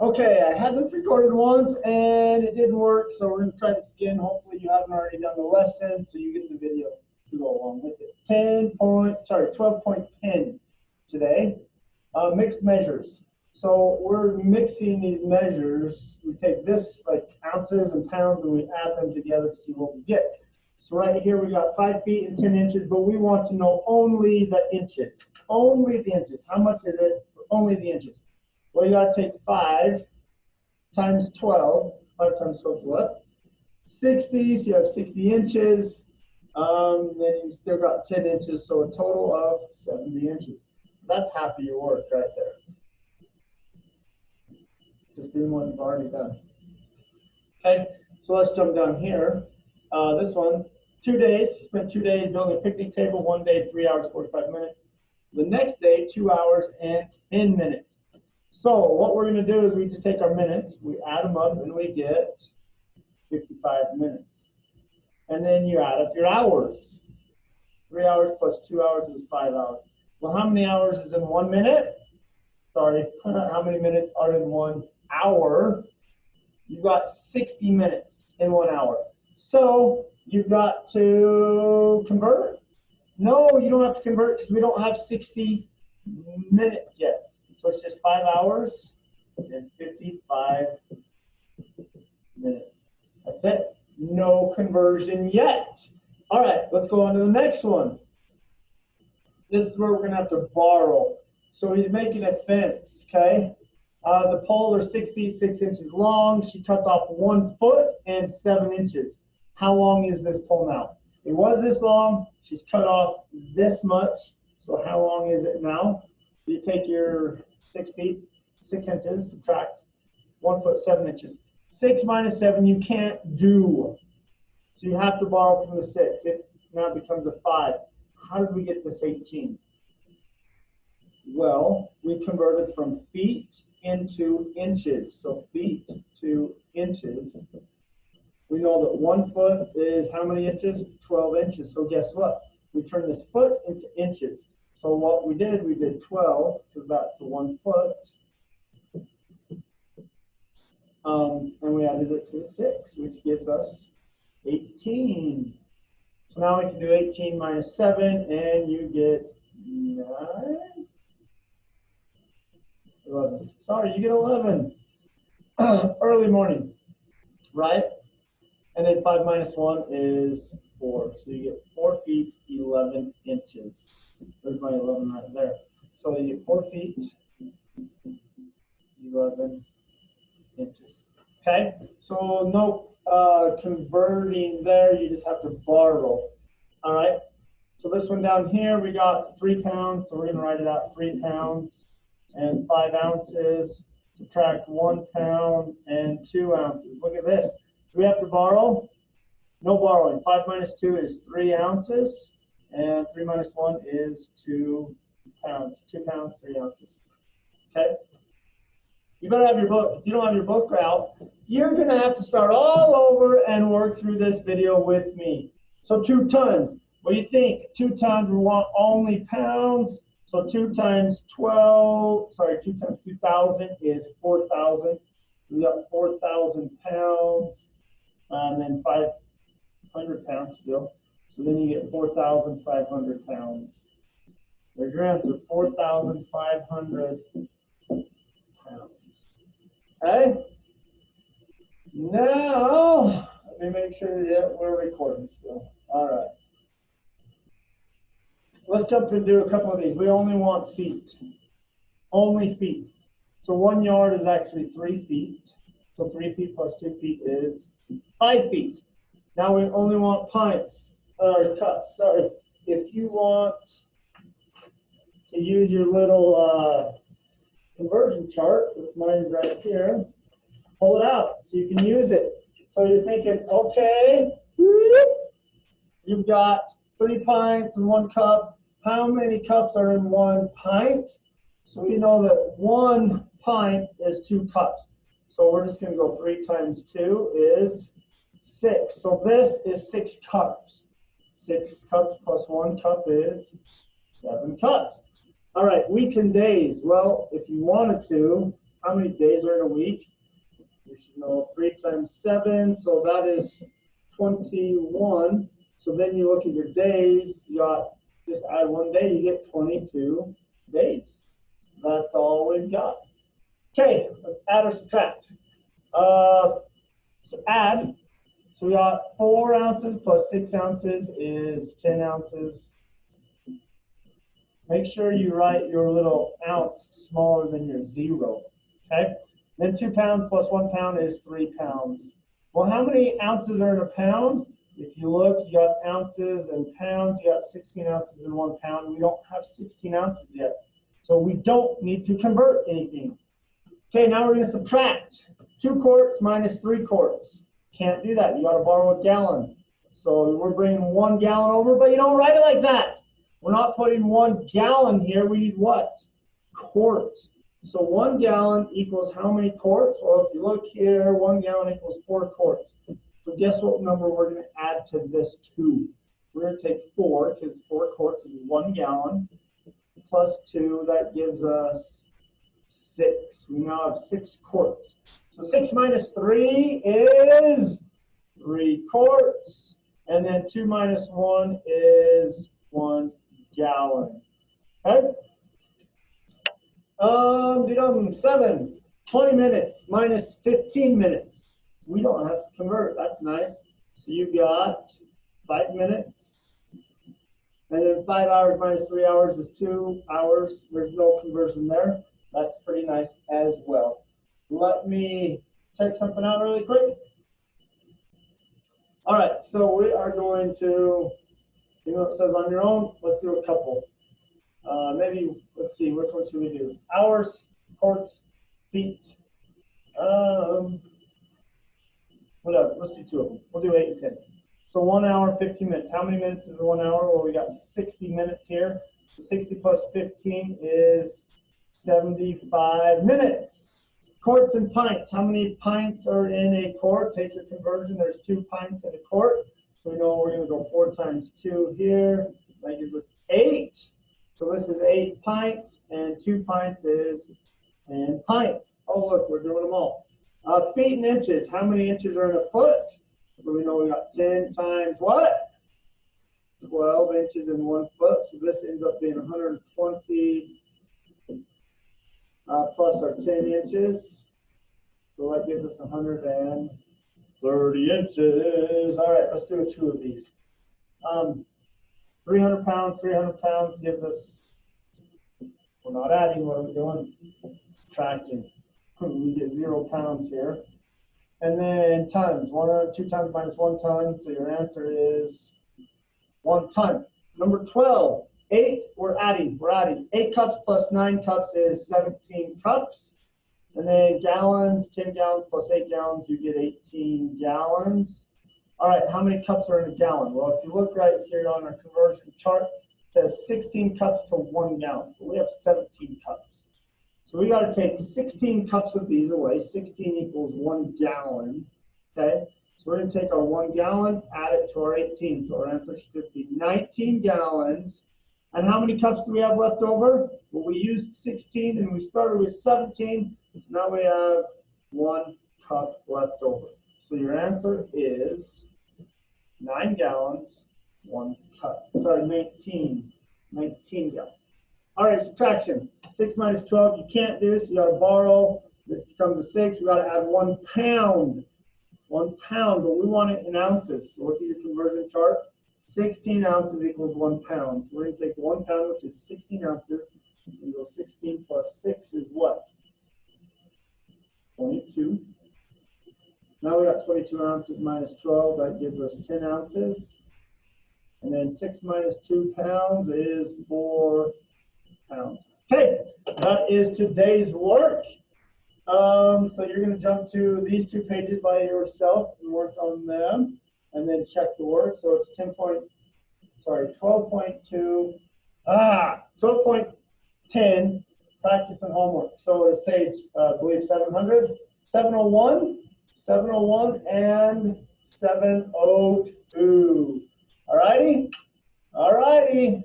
Okay, I had this recorded once and it didn't work, so we're going to try this again. Hopefully you haven't already done the lesson, so you get the video to go along with it. 12.10 today, mixed measures. So we're mixing these measures. We take this, like ounces and pounds, and we add them together to see what we get. So right here we got 5 feet and 10 inches, but we want to know only the inches. Only the inches. How much is it for only the inches? Well, you got to take 5 times 12. 5 times 12 is what? 60. So you have 60 inches. Then you still got 10 inches, so a total of 70 inches. That's half of your work right there. Just doing what you've already done. Okay, so let's jump down here. This one, 2 days. Spent 2 days building a picnic table. 1 day, 3 hours, 45 minutes. The next day, 2 hours and 10 minutes. So what we're going to do is we just take our minutes, we add them up, and we get 55 minutes. And then you add up your hours. 3 hours plus 2 hours is 5 hours. Well, how many hours is in 1 minute? Sorry, how many minutes are in 1 hour? You've got 60 minutes in 1 hour. So you've got to convert. No, you don't have to convert because we don't have 60 minutes yet. So it's just 5 hours and 55 minutes. That's it. No conversion yet. All right, let's go on to the next one. This is where we're going to have to borrow. So he's making a fence, okay? The poles are 6 feet, 6 inches long. She cuts off 1 foot and 7 inches. How long is this pole now? It was this long. She's cut off this much. So how long is it now? You take your 6 feet, 6 inches, subtract 1 foot, 7 inches. 6 minus 7 you can't do. So you have to borrow from the 6. It now becomes a 5. How did we get this 18? Well, we converted from feet into inches. So feet to inches. We know that 1 foot is how many inches? 12 inches. So guess what? We turn this foot into inches. So what we did 12, because that's 1 foot. And we added it to the 6, which gives us 18. So now we can do 18 minus 7, and you get 9. 11. Sorry, you get 11. Early morning, right? And then 5 minus 1 is 4. So you get 4 feet, 11 inches. There's my 11 right there. So you get 4 feet, 11 inches. Okay? So no converting there. You just have to borrow. All right? So this one down here, we got 3 pounds. So we're going to write it out 3 pounds and 5 ounces. Subtract 1 pound and 2 ounces. Look at this. Do we have to borrow? No borrowing. 5 minus 2 is 3 ounces, and 3 minus 1 is 2 pounds. 2 pounds, 3 ounces. Okay? You better have your book. If you don't have your book out, you're going to have to start all over and work through this video with me. So 2 tons. What do you think? 2 tons, we want only pounds. So 2 times 12, sorry, 2 times 2,000 is 4,000. We got 4,000 pounds. And then 500 pounds still. So then you get 4,500 pounds. There's your answer, 4,500 pounds. Okay? Now, let me make sure that we're recording still. All right. Let's jump and do a couple of these. We only want feet. Only feet. So 1 yard is actually 3 feet. So 3 feet plus 2 feet is 5 feet. Now we only want pints, or cups. Sorry. If you want to use your little conversion chart, which mine's right here, pull it out so you can use it. So you're thinking, okay, you've got 3 pints and 1 cup. How many cups are in 1 pint? So we know that 1 pint is 2 cups. So we're just going to go 3 times 2 is 6. So this is 6 cups. 6 cups plus 1 cup is 7 cups. All right, weeks and days. Well, if you wanted to, how many days are in a week? You should know 3 times 7, so that is 21. So then you look at your days, you got, just add 1 day, you get 22 days. That's all we've got. Okay, let's add or subtract. So add. So we got 4 ounces plus 6 ounces is 10 ounces. Make sure you write your little ounce smaller than your 0. Okay? Then 2 pounds plus 1 pound is 3 pounds. Well, how many ounces are in a pound? If you look, you got ounces and pounds. You got 16 ounces in 1 pound. We don't have 16 ounces yet. So we don't need to convert anything. Okay, now we're going to subtract. 2 quarts minus 3 quarts. Can't do that. You got to borrow a gallon. So we're bringing 1 gallon over, but you don't write it like that. We're not putting 1 gallon here. We need what? Quarts. So 1 gallon equals how many quarts? Well, if you look here, 1 gallon equals 4 quarts. So guess what number we're going to add to this 2? We're going to take 4, because 4 quarts is 1 gallon, plus 2, that gives us 6. We now have 6 quarts. So 6 minus 3 is 3 quarts. And then 2 minus 1 is 1 gallon. Okay? 7, 20 minutes minus 15 minutes. We don't have to convert. That's nice. So you got 5 minutes. And then 5 hours minus 3 hours is 2 hours. There's no conversion there. That's pretty nice as well. Let me check something out really quick. All right, so we are going to, you know, it says on your own. Let's do a couple. Maybe, let's see, which one should we do? Hours, quarts, feet. Whatever, let's do 2 of them. We'll do 8 and 10. So 1 hour, 15 minutes. How many minutes is 1 hour? Well, we got 60 minutes here. So 60 plus 15 is 75 minutes. Quarts and pints. How many pints are in a quart? Take your conversion. There's 2 pints in a quart. So we know we're going to go 4 times 2 here. That gives us 8. So this is 8 pints, and 2 pints is 10 pints. Oh, look, we're doing them all. Feet and inches. How many inches are in a foot? So we know we got 10 times what? 12 inches in 1 foot. So this ends up being 120 plus our 10 inches. So that gives us 130 inches. All right, let's do 2 of these. 300 pounds gives us, we're not adding, what are we doing? Subtracting. We get 0 pounds here. And then tons, 2 tons minus 1 ton, so your answer is 1 ton. Number 12, 8, we're adding. 8 cups plus 9 cups is 17 cups. And then gallons, 10 gallons plus 8 gallons, you get 18 gallons. All right, how many cups are in a gallon? Well, if you look right here on our conversion chart, it says 16 cups to 1 gallon. We have 17 cups. So we got to take 16 cups of these away. 16 equals 1 gallon. Okay, so we're going to take our 1 gallon, add it to our 18. So our answer should be 19 gallons. And how many cups do we have left over? Well, we used 16 and we started with 17. Now we have 1 cup left over. So your answer is 9 gallons, 1 cup. Sorry, 19 gallons. All right, subtraction. 6 minus 12, you can't do this. You got to borrow. This becomes a 6. We got to add 1 pound. 1 pound, but we want it in ounces. So look at your conversion chart. 16 ounces equals 1 pound. So we're going to take 1 pound, which is 16 ounces. And go 16 plus 6 is what? 22. Now we got 22 ounces minus 12. That gives us 10 ounces. And then 6 minus 2 pounds is 4 pounds. Okay, that is today's work. So you're going to jump to these 2 pages by yourself and work on them, and then check the work. So it's 12.10, practice and homework. So it's page, I believe, 700, 701, 701, and 702. All righty? All righty.